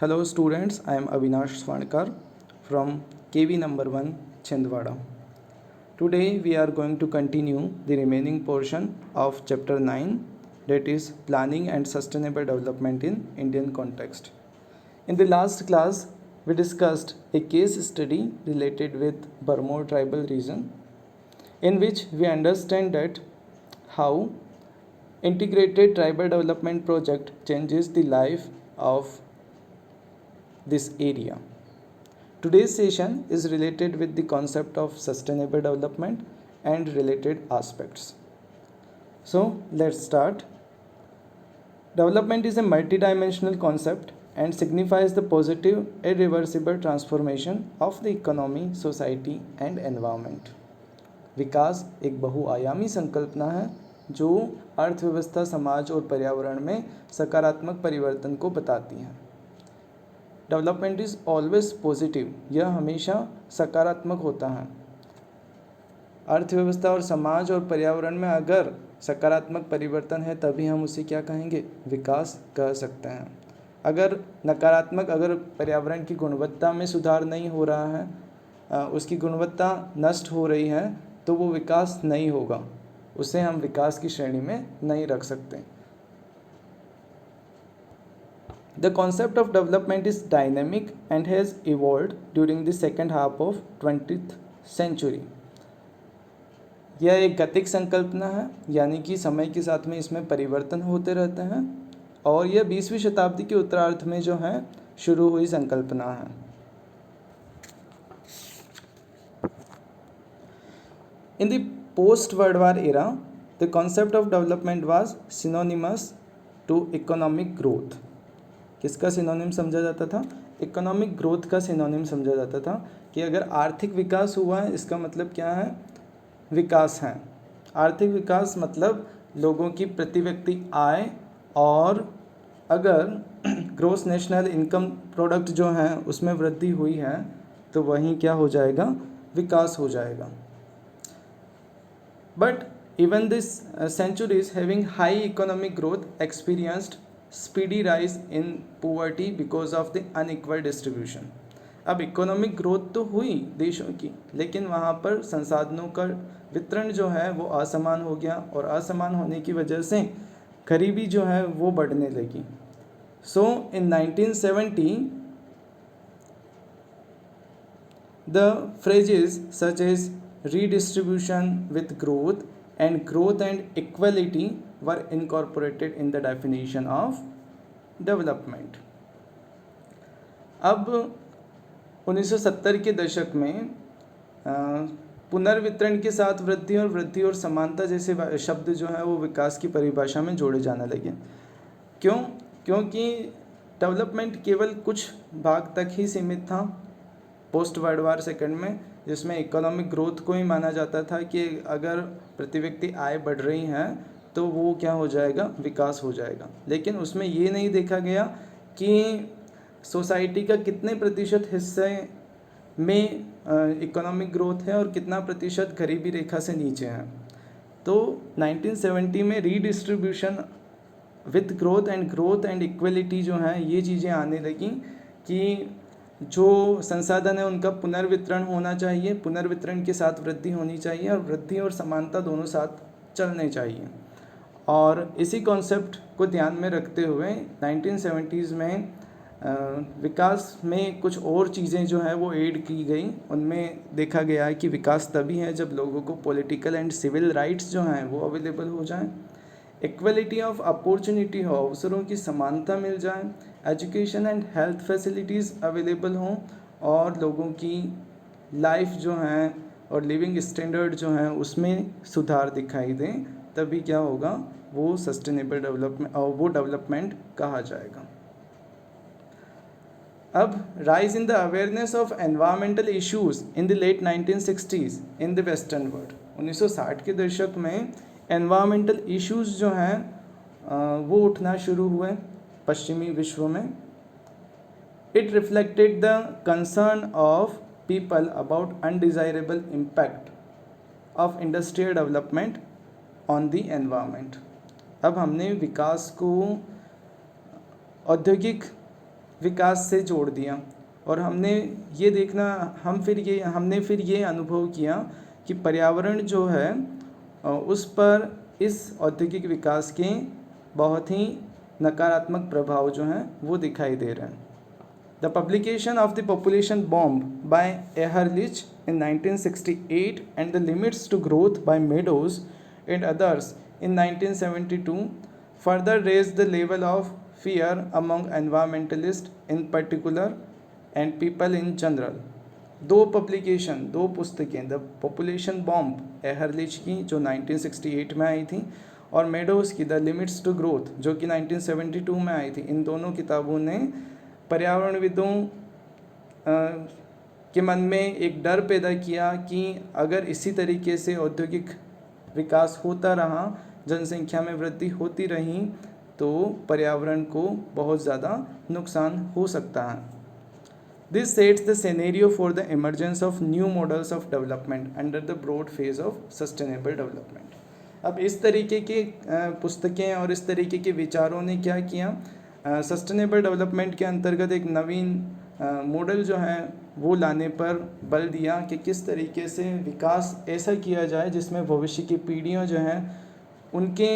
Hello students, I am Avinash Swankar from KV number 1 Chhindwada. Today we are going to continue the remaining portion of chapter 9, that is planning and sustainable development in Indian context. In the last class we discussed a case study related with Barmor tribal region, in which we understand that how integrated tribal development project changes the life of this area. Today's session is related with the concept of sustainable development and related aspects. So let's start. Development is a multidimensional concept and signifies the positive, irreversible transformation of the economy, society and environment. विकास एक बहुआयामी संकल्पना है जो अर्थव्यवस्था, समाज और पर्यावरण में सकारात्मक परिवर्तन को बताती है. डेवलपमेंट इज़ ऑलवेज पॉजिटिव, यह हमेशा सकारात्मक होता है. अर्थव्यवस्था और समाज और पर्यावरण में अगर सकारात्मक परिवर्तन है तभी हम उसे क्या कहेंगे, विकास कह सकते हैं. अगर नकारात्मक, अगर पर्यावरण की गुणवत्ता में सुधार नहीं हो रहा है, उसकी गुणवत्ता नष्ट हो रही है, तो वो विकास नहीं होगा, उसे हम विकास की श्रेणी में नहीं रख सकते. The concept of development is dynamic and has evolved during the second half of 20th century. यह एक गतिक संकल्पना है, यानी कि समय के साथ में इसमें परिवर्तन होते रहते हैं, और यह 20वीं शताब्दी के उत्तरार्ध में जो है शुरू हुई संकल्पना है. In the post-World War era, the concept of development was synonymous to economic growth. किसका सिनोनिम समझा जाता था? इकोनॉमिक ग्रोथ का सिनोनिम समझा जाता था कि अगर आर्थिक विकास हुआ है इसका मतलब क्या है, विकास है. आर्थिक विकास मतलब लोगों की प्रति व्यक्ति आय, और अगर ग्रोस नेशनल इनकम प्रोडक्ट जो है उसमें वृद्धि हुई है तो वहीं क्या हो जाएगा, विकास हो जाएगा. But even this centuries having high economic growth experienced speedy rise in poverty because of the unequal distribution. अब इकोनॉमिक ग्रोथ तो हुई देशों की, लेकिन वहाँ पर संसाधनों का वितरण जो है वो असमान हो गया, और असमान होने की वजह से गरीबी जो है वो बढ़ने लगी. सो इन 1970 the phrases such as redistribution with growth and growth and equality were incorporated in the definition of development. अब 1970 के दशक में पुनर्वितरण के साथ वृद्धि और समानता जैसे शब्द जो है वो विकास की परिभाषा में जोड़े जाने लगे. क्यों? क्योंकि डेवलपमेंट केवल कुछ भाग तक ही सीमित था पोस्ट वर्ल्ड वार सेकेंड में, जिसमें इकोनॉमिक ग्रोथ को ही माना जाता था कि अगर प्रति व्यक्ति आय बढ़ रही है तो वो क्या हो जाएगा, विकास हो जाएगा. लेकिन उसमें ये नहीं देखा गया कि सोसाइटी का कितने प्रतिशत हिस्से में इकोनॉमिक ग्रोथ है और कितना प्रतिशत गरीबी रेखा से नीचे है. तो 1970 में redistribution with growth and equality जो है ये चीज़ें आने लगी कि जो संसाधन है उनका पुनर्वितरण होना चाहिए, पुनर्वितरण के साथ वृद्धि होनी चाहिए, और वृद्धि और समानता दोनों साथ चलने चाहिए. और इसी कॉन्सेप्ट को ध्यान में रखते हुए 1970s में विकास में कुछ और चीज़ें जो हैं वो ऐड की गई. उनमें देखा गया है कि विकास तभी है जब लोगों को पॉलिटिकल एंड सिविल राइट्स जो हैं वो अवेलेबल हो जाएं, इक्वलिटी ऑफ अपॉर्चुनिटी हो, अवसरों की समानता मिल जाए, education and health facilities available हों, और लोगों की लाइफ जो हैं और लिविंग स्टैंडर्ड जो हैं उसमें सुधार दिखाई दें, तभी क्या होगा, वो सस्टेनेबल डेवलपमेंट और वो डेवलपमेंट कहा जाएगा. अब rise in the awareness of environmental issues in the late 1960s in the western world. 1960 के दशक में एनवायरमेंटल इश्यूज जो हैं वो उठना शुरू हुए पश्चिमी विश्व में. It reflected the concern of people about undesirable impact of industrial development on the environment. अब हमने विकास को औद्योगिक विकास से जोड़ दिया। और हमने फिर ये अनुभव किया कि पर्यावरण जो है उस पर इस औद्योगिक विकास के बहुत ही नकारात्मक प्रभाव जो हैं वो दिखाई दे रहे हैं। The publication of the population bomb by Ehrlich in 1968 and the limits to growth by Meadows and others in 1972 further raised the level of fear among environmentalists in particular and people in general. दो पुस्तकें, the population bomb एहरलिच की जो 1968 में आई थी और meadows की the limits to growth जो कि 1972 में आई थी, इन दोनों किताबों ने पर्यावरणविदों के मन में एक डर पैदा किया कि अगर इसी तरीके से औद्योगिक विकास होता रहा, जनसंख्या में वृद्धि होती रही, तो पर्यावरण को बहुत ज़्यादा नुकसान हो सकता है। This sets the scenario for the emergence of new models of development under the broad phase of sustainable development. अब इस तरीके के पुस्तकें और इस तरीके के विचारों ने क्या किया, सस्टेनेबल डेवलपमेंट के अंतर्गत एक नवीन मॉडल जो है वो लाने पर बल दिया कि किस तरीके से विकास ऐसा किया जाए जिसमें भविष्य की पीढ़ियाँ जो हैं उनके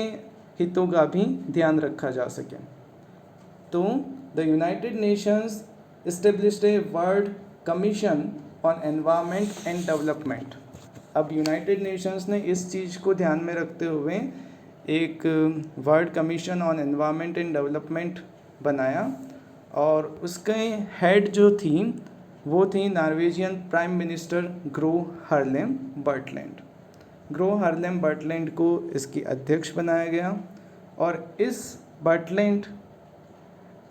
हितों का भी ध्यान रखा जा सके। तो the United Nations established a world commission on environment and development. अब यूनाइटेड नेशंस ने इस चीज़ को ध्यान में रखते हुए एक world commission on environment and development बनाया और उसके हेड जो थी वो थी Norwegian prime minister Gro Harlem Brundtland. Gro Harlem Brundtland को इसकी अध्यक्ष बनाया गया और इस बर्टलैंड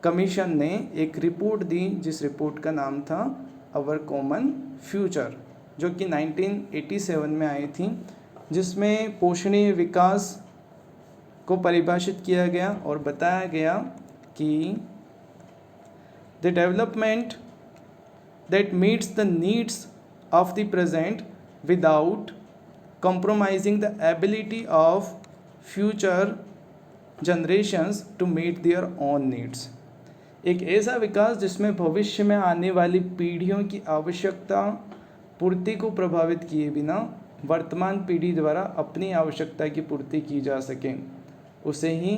कमीशन ने एक रिपोर्ट दी जिस रिपोर्ट का नाम था अवर कॉमन फ्यूचर, जो कि 1987 में आई थी, जिसमें पोषणीय विकास को परिभाषित किया गया और बताया गया कि the development that meets the needs of the present without compromising the ability of future generations to meet their own needs। एक ऐसा विकास जिसमें भविष्य में आने वाली पीढ़ियों की आवश्यकता पूर्ति को प्रभावित किए बिना वर्तमान पीढ़ी द्वारा अपनी आवश्यकता की पूर्ति की जा सके, उसे ही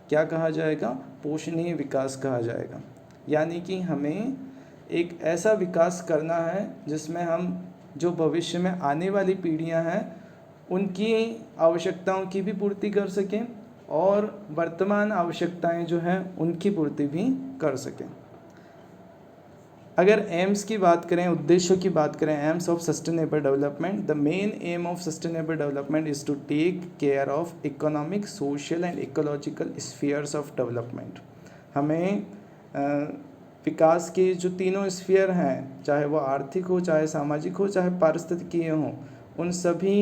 क्या कहा जाएगा, पोषणीय विकास कहा जाएगा। यानी कि हमें एक ऐसा विकास करना है जिसमें हम जो भविष्य में आने वाली पीढ़ियां हैं उनकी आवश्यकताओं की भी पूर्ति कर सकें और वर्तमान आवश्यकताएं जो हैं उनकी पूर्ति भी कर सकें। अगर एम्स की बात करें, उद्देश्यों की बात करें, aims of sustainable development, the main aim of sustainable development is to take care of economic, social and ecological spheres of development. हमें विकास के जो तीनों स्फीयर हैं, चाहे वो आर्थिक हो, चाहे सामाजिक हो, चाहे पारिस्थितिकीय हो, उन सभी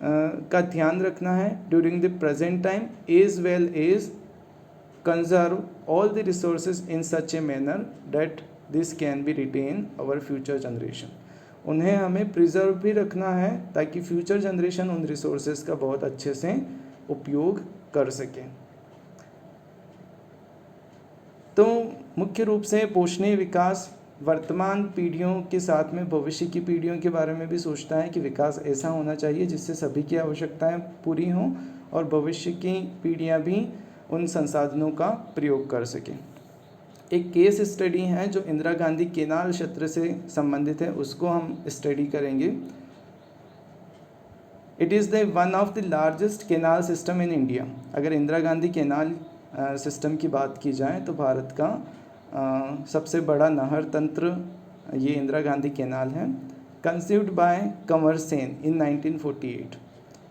का ध्यान रखना है during the present time as well as conserve all the resources in such a manner that this can be retain our future generation. उन्हें हमें प्रिजर्व भी रखना है ताकि फ्यूचर जनरेशन उन रिसोर्सेज का बहुत अच्छे से उपयोग कर सके। तो मुख्य रूप से पोषणीय विकास वर्तमान पीढ़ियों के साथ में भविष्य की पीढ़ियों के बारे में भी सोचता है कि विकास ऐसा होना चाहिए जिससे सभी की आवश्यकताएं पूरी हों और भविष्य की पीढ़ियां भी उन संसाधनों का प्रयोग कर सकें। एक केस स्टडी है जो इंदिरा गांधी केनाल क्षेत्र से संबंधित है, उसको हम स्टडी करेंगे। It is the one of the largest canal system in India. अगर इंदिरा गांधी केनाल सिस्टम की बात की जाए तो भारत का सबसे बड़ा नहर तंत्र ये इंदिरा गांधी केनाल है। कंसीव्ड बाय कंवर सेन इन 1948।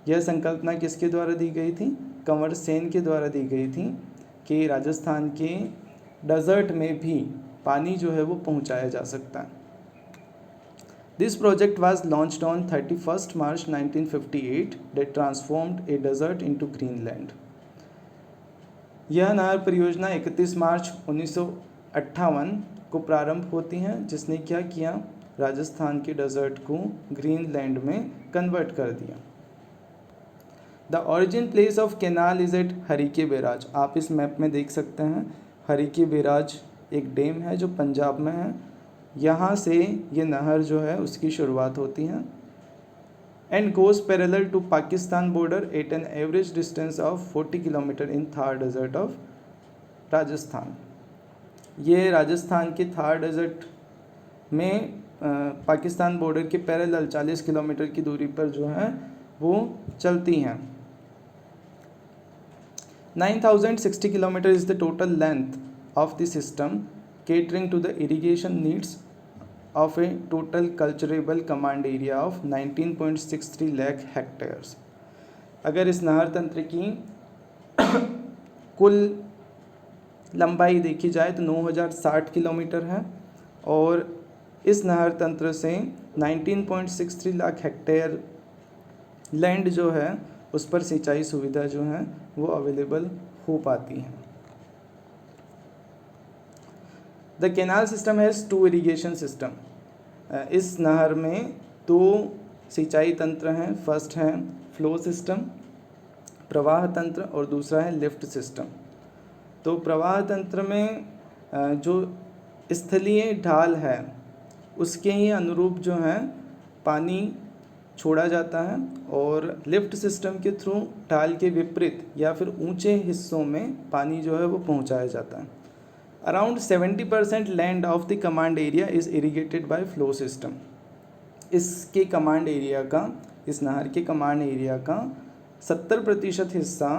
यह संकल्पना किसके द्वारा दी गई थी? कंवर सेन के द्वारा दी गई थी कि राजस्थान के डेजर्ट में भी पानी जो है वो पहुंचाया जा सकता है। This project was launched on 31 March 1958 that transformed a desert into green land. यह नहर परियोजना 31 मार्च 1958 को प्रारंभ होती है, जिसने क्या किया, राजस्थान के डेजर्ट को ग्रीनलैंड में कन्वर्ट कर दिया। The origin place of canal is at Harike barrage. आप इस मैप में देख सकते हैं हरिके बैराज एक डैम है जो पंजाब में है, यहाँ से ये नहर जो है उसकी शुरुआत होती है and goes parallel to Pakistan border at an average distance of 40 kilometre in Thar desert of Rajasthan. ये राजस्थान के थार डेजर्ट में पाकिस्तान बॉर्डर के पैरेलल 40 किलोमीटर की दूरी पर जो है वो चलती हैं। 9060 kilometer is the total length of the system catering to the irrigation needs of a total cultivable command area of 19.63 lakh hectares। अगर इस नहर तंत्र की कुल लंबाई देखी जाए तो 9060 किलोमीटर है और इस नहर तंत्र से 19.63 लाख हेक्टेयर लैंड जो है उस पर सिंचाई सुविधा जो है वो अवेलेबल हो पाती है। The canal system has 2 irrigation system. इस नहर में 2 सिंचाई तंत्र हैं। फर्स्ट है फ्लो सिस्टम, प्रवाह तंत्र, और दूसरा है लिफ्ट सिस्टम। तो प्रवाह तंत्र में जो स्थलीय ढाल है उसके ही अनुरूप जो है पानी छोड़ा जाता है और लिफ्ट सिस्टम के थ्रू ढाल के विपरीत या फिर ऊंचे हिस्सों में पानी जो है वो पहुंचाया जाता है। Around 70% land of the command area is irrigated by flow system. इसके कमांड एरिया का, इस नहर के कमांड एरिया का 70% हिस्सा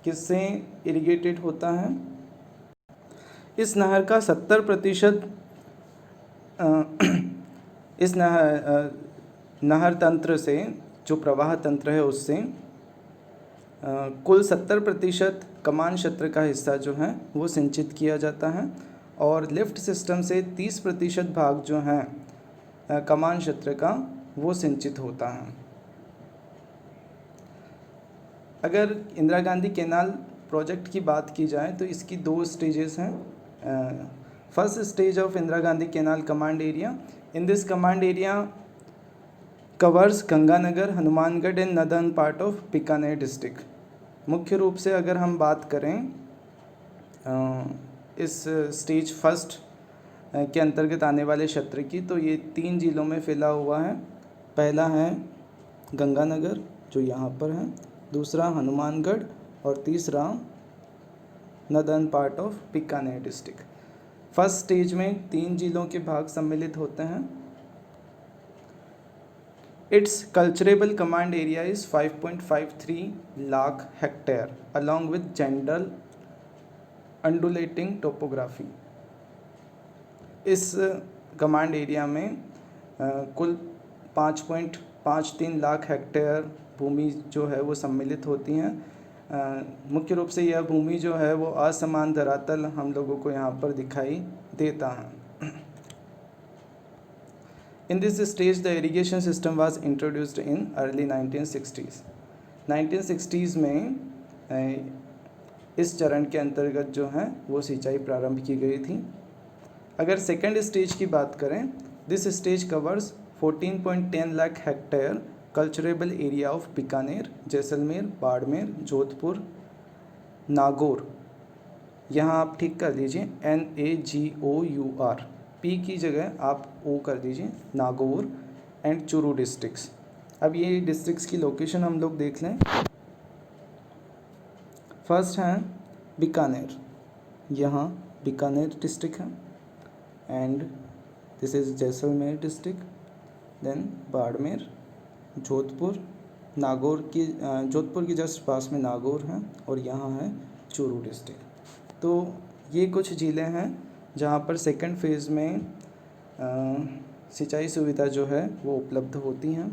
किससे इरिगेटेड होता है? इस नहर का 70% इस नहर तंत्र से, जो प्रवाह तंत्र है उससे कुल 70% कमान क्षेत्र का हिस्सा जो है वो सिंचित किया जाता है और लिफ्ट सिस्टम से 30% भाग जो है कमान क्षेत्र का वो सिंचित होता है। अगर इंदिरा गांधी कैनाल प्रोजेक्ट की बात की जाए तो इसकी 2 स्टेजेस हैं। First stage of Indira Gandhi canal command area, in this command area covers Ganganagar, Hanumangarh and northern part of Bikaner district. मुख्य रूप से अगर हम बात करें इस स्टेज फर्स्ट के अंतर्गत आने वाले क्षेत्र की, तो ये 3 जिलों में फैला हुआ है। पहला है गंगानगर जो यहाँ पर है, दूसरा हनुमानगढ़ और तीसरा northern part of Bikaner district. First stage में 3 जिलों के भाग सम्मिलित होते हैं। Its cultivable command area is 5.53 lakh hectare along with general undulating topography। इस कमांड एरिया में कुल 5.53 लाख हेक्टेयर भूमि जो है वो सम्मिलित होती हैं। मुख्य रूप से यह भूमि जो है वो असमान धरातल हम लोगों को यहाँ पर दिखाई देता है। In this stage, the irrigation system was introduced in early 1960s। 1960s में इस चरण के अंतर्गत जो है वो सिंचाई प्रारंभ की गई थी। अगर सेकेंड स्टेज की बात करें, this stage covers 14.10 lakh hectare culturable area of Bikaner, Jaisalmer, Barmer, Jodhpur, Nagaur. यहाँ आप ठीक कर लीजिए NAGOUR, पी की जगह आप ओ कर दीजिए, नागौर एंड चूरू डिस्ट्रिक्ट्स। अब ये डिस्ट्रिक्ट्स की लोकेशन हम लोग देख लें। फर्स्ट है बीकानेर, यहाँ बीकानेर डिस्ट्रिक्ट है and this is Jaisalmer district. Then Barmer, Jodhpur, Nagaur की जोधपुर के जस्ट पास में नागौर है और यहाँ है चूरू डिस्ट्रिक्ट। तो ये कुछ ज़िले हैं जहाँ पर सेकंड फेज़ में सिंचाई सुविधा जो है वो उपलब्ध होती हैं।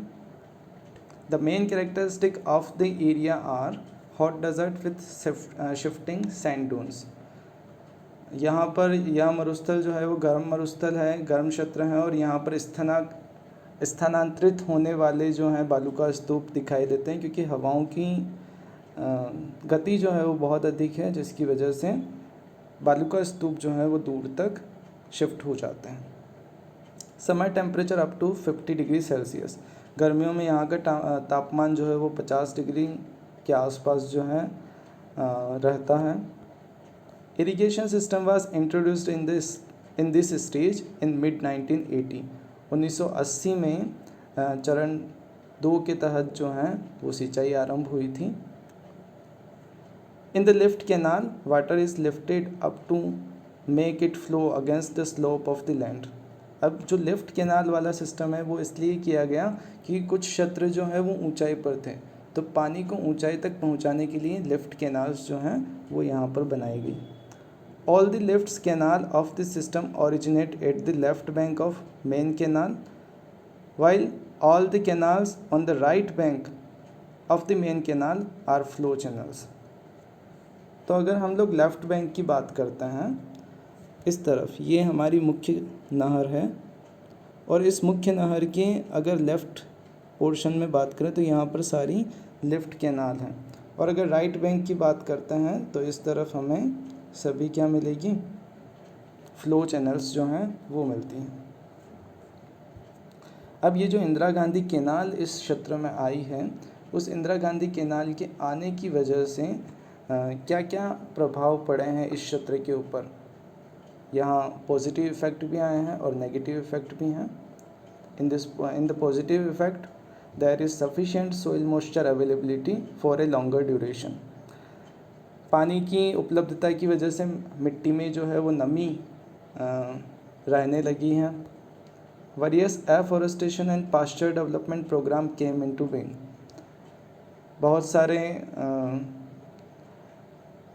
The main characteristic of the area are hot desert with shifting sand dunes. यहाँ पर यह मरुस्थल जो है वो गर्म मरुस्थल है, गर्म क्षेत्र है और यहाँ पर स्थानांतरित होने वाले जो हैं बालूका स्तूप दिखाई देते हैं, क्योंकि हवाओं की गति जो है वो बहुत अधिक है, जिसकी वजह से बालूका स्तूप जो है वो दूर तक शिफ्ट हो जाते हैं। Summer temperature up to 50 degree Celsius. गर्मियों में यहाँ का तापमान जो है वो 50 डिग्री के आसपास जो है रहता है। Irrigation system was introduced in this stage in mid 1980। 1980 में चरण 2 के तहत जो है वो सिंचाई आरंभ हुई थी। In the lift canal water is lifted up to make it flow against the slope of the land. अब जो लिफ्ट कैनाल वाला सिस्टम है वो इसलिए किया गया कि कुछ क्षेत्र जो है वो ऊंचाई पर थे, तो पानी को ऊंचाई तक पहुंचाने के लिए लिफ्ट कैनाल्स जो हैं वो यहाँ पर बनाई गई। All the lifts canal of this system originate at the left bank of main canal, while all the canals on the right bank of the main canal are flow channels। तो अगर हम लोग लेफ़्ट बैंक की बात करते हैं, इस तरफ ये हमारी मुख्य नहर है, और इस मुख्य नहर के अगर लेफ़्ट पोर्शन में बात करें तो यहाँ पर सारी लिफ्ट कैनाल हैं, और अगर राइट बैंक की बात करते हैं तो इस तरफ हमें सभी क्या मिलेगी, फ्लो चैनल्स जो हैं वो मिलती हैं। अब ये जो इंदिरा गांधी कैनाल इस क्षेत्र में आई है, उस इंदिरा गांधी कैनाल के आने की वजह से क्या क्या प्रभाव पड़े हैं इस क्षेत्र के ऊपर। यहाँ पॉजिटिव इफ़ेक्ट भी आए हैं और नेगेटिव इफ़ेक्ट भी हैं। In the positive effect there is sufficient soil moisture availability for a longer duration. पानी की उपलब्धता की वजह से मिट्टी में जो है वो नमी रहने लगी है। Various afforestation and pasture development programme came into being. बहुत सारे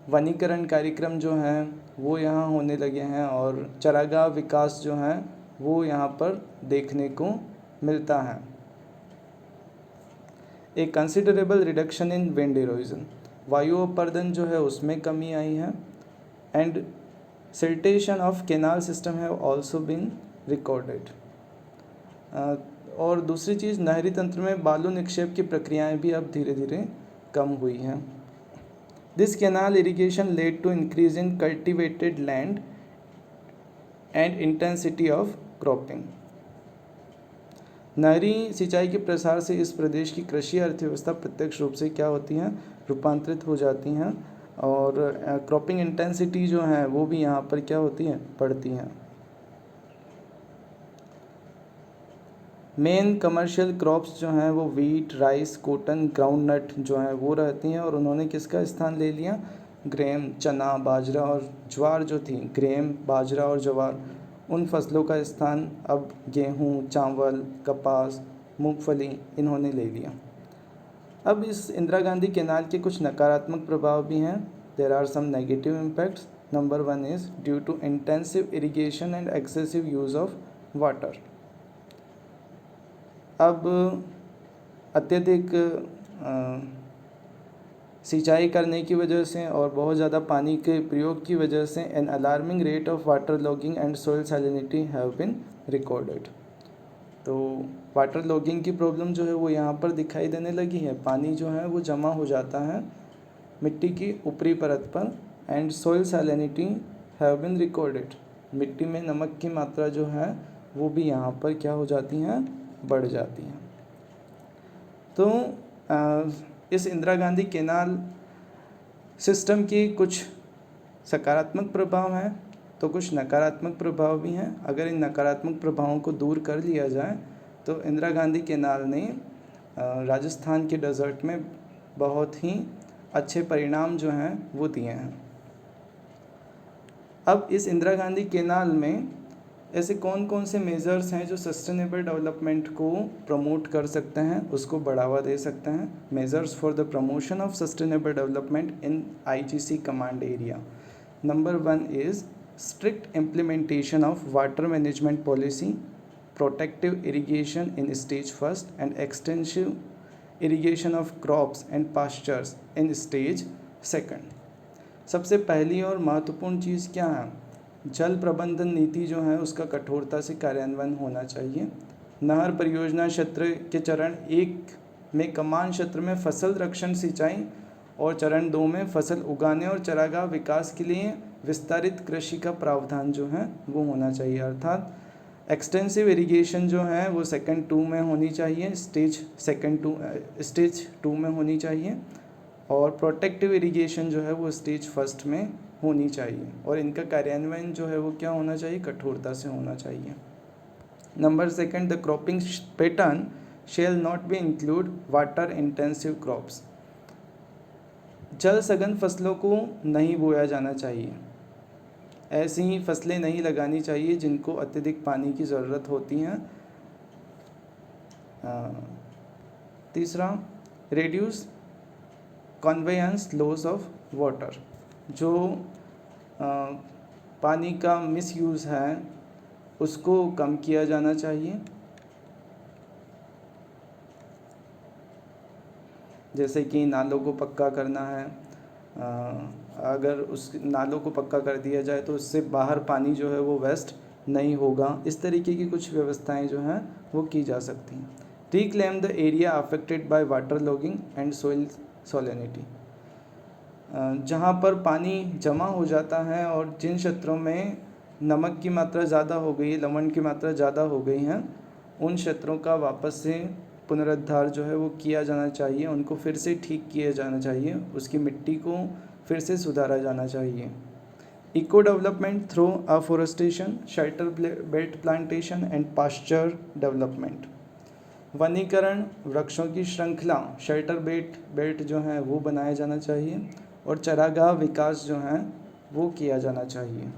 वनीकरण कार्यक्रम जो हैं वो यहाँ होने लगे हैं, और चरागाह विकास जो है वो यहाँ पर देखने को मिलता है। A considerable reduction in wind erosion, वायु अपर्दन जो है उसमें कमी आई है। And siltation of canal system have also been recorded. और दूसरी चीज़, नहरी तंत्र में बालू निक्षेप की प्रक्रियाएं भी अब धीरे धीरे कम हुई हैं। This canal irrigation led to increase in cultivated land and intensity of cropping. नहरी सिंचाई के प्रसार से इस प्रदेश की कृषि अर्थव्यवस्था प्रत्यक्ष रूप से क्या होती हैं, रूपांतरित हो जाती हैं, और क्रॉपिंग इंटेंसिटी जो है वो भी यहाँ पर क्या होती है, बढ़ती हैं। मेन कमर्शियल क्रॉप्स जो हैं वो wheat, rice, cotton, groundnut जो हैं वो रहती हैं, और उन्होंने किसका स्थान ले लिया, ग्रेम, चना, बाजरा और ज्वार जो थी, ग्रेम, बाजरा और ज्वार, उन फसलों का स्थान अब गेहूँ, चावल, कपास, मूंगफली इन्होंने ले लिया। अब इस इंदिरा गांधी कैनाल के कुछ नकारात्मक प्रभाव भी हैं। There are some negative impacts. Number 1 is due to intensive irrigation and excessive use of water. अब अत्यधिक सिंचाई करने की वजह से और बहुत ज़्यादा पानी के प्रयोग की वजह से an alarming rate of water logging and soil salinity have been recorded. तो वाटर लॉगिंग की प्रॉब्लम जो है वो यहाँ पर दिखाई देने लगी है। पानी जो है वो जमा हो जाता है मिट्टी की ऊपरी परत पर, and soil salinity have been recorded. मिट्टी में नमक की मात्रा जो है वो भी यहाँ पर क्या हो जाती हैं, बढ़ जाती हैं। तो इस इंदिरा गांधी कैनाल सिस्टम के कुछ सकारात्मक प्रभाव हैं तो कुछ नकारात्मक प्रभाव भी हैं। अगर इन नकारात्मक प्रभावों को दूर कर लिया जाए तो इंदिरा गांधी कैनाल ने राजस्थान के डेजर्ट में बहुत ही अच्छे परिणाम जो हैं वो दिए हैं। अब इस इंदिरा गांधी कैनाल में ऐसे कौन कौन से मेजर्स हैं जो सस्टेनेबल डेवलपमेंट को प्रमोट कर सकते हैं, उसको बढ़ावा दे सकते हैं। Measures for the promotion of sustainable development in IGC command area. Number 1 is strict implementation of water management policy, protective irrigation in stage first and extensive irrigation of crops and pastures in stage second. सबसे पहली और महत्वपूर्ण चीज़ क्या है, जल प्रबंधन नीति जो है उसका कठोरता से कार्यान्वयन होना चाहिए। नहर परियोजना क्षेत्र के चरण 1 में कमान क्षेत्र में फसल रक्षण सिंचाई और चरण 2 में फसल उगाने और चरागाह विकास के लिए विस्तारित कृषि का प्रावधान जो है वो होना चाहिए। अर्थात एक्सटेंसिव इरिगेशन जो है वो स्टेज 2 में होनी चाहिए, स्टेज 2 में होनी चाहिए। और प्रोटेक्टिव इरिगेशन जो है वो स्टेज फर्स्ट में होनी चाहिए, और इनका कार्यान्वयन जो है वो क्या होना चाहिए, कठोरता से होना चाहिए। Number second, the cropping pattern shall not be include water intensive crops. जल सघन फसलों को नहीं बोया जाना चाहिए, ऐसी ही फसलें नहीं लगानी चाहिए जिनको अत्यधिक पानी की ज़रूरत होती हैं। तीसरा, reduce conveyance loss of water. जो पानी का मिसयूज़ है उसको कम किया जाना चाहिए, जैसे कि नालों को पक्का करना है। अगर उस नालों को पक्का कर दिया जाए तो उससे बाहर पानी जो है वो वेस्ट नहीं होगा। इस तरीके की कुछ व्यवस्थाएं जो हैं वो की जा सकती हैं। Reclaim the area affected by water logging and soil salinity. जहाँ पर पानी जमा हो जाता है और जिन क्षेत्रों में नमक की मात्रा ज़्यादा हो गई है, लवण की मात्रा ज़्यादा हो गई हैं, उन क्षेत्रों का वापस से पुनरुद्धार जो है वो किया जाना चाहिए, उनको फिर से ठीक किया जाना चाहिए, उसकी मिट्टी को फिर से सुधारा जाना चाहिए। Eco development through afforestation, shelter belt plantation and pasture development. वनीकरण, वृक्षों की श्रृंखला, शेल्टर बेल्ट जो है वो बनाया जाना चाहिए, और चरागाह विकास जो है वो किया जाना चाहिए।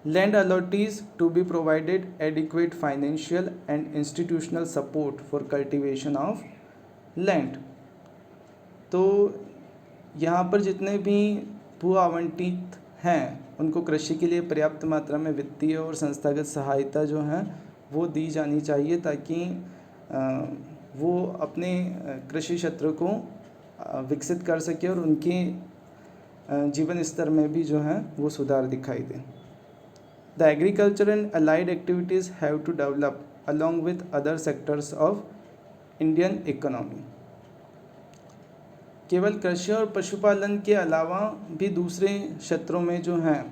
Land allottees to be provided adequate financial and institutional support for cultivation of land. तो यहाँ पर जितने भी भू आवंटित हैं उनको कृषि के लिए पर्याप्त मात्रा में वित्तीय और संस्थागत सहायता जो है वो दी जानी चाहिए, ताकि वो अपने कृषि क्षेत्र को विकसित कर सके और उनके जीवन स्तर में भी जो है वो सुधार दिखाई दे। The agriculture and allied activities have to develop along with other sectors of Indian economy. केवल कृषि और पशुपालन के अलावा भी दूसरे क्षेत्रों में जो हैं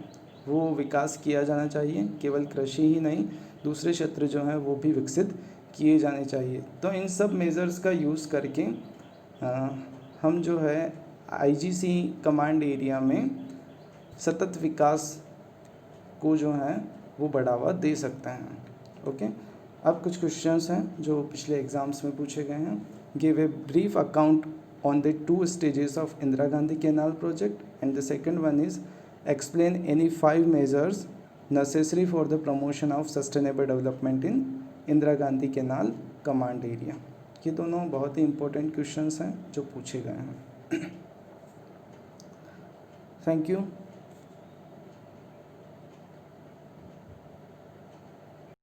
वो विकास किया जाना चाहिए। केवल कृषि ही नहीं, दूसरे क्षेत्र जो हैं वो भी विकसित किए जाने चाहिए। तो इन सब मेजर्स का यूज़ करके हम जो है आईजीसी कमांड एरिया में सतत विकास को जो है वो बढ़ावा दे सकते हैं। ओके, अब कुछ क्वेश्चंस हैं जो पिछले एग्ज़ाम्स में पूछे गए हैं। Give a brief account on the 2 stages of Indira Gandhi Canal project, and the second one is explain any 5 measures necessary for the promotion of sustainable development in Indira Gandhi Canal command area। ये दोनों बहुत ही important questions हैं जो पूछे गए हैं। Thank you.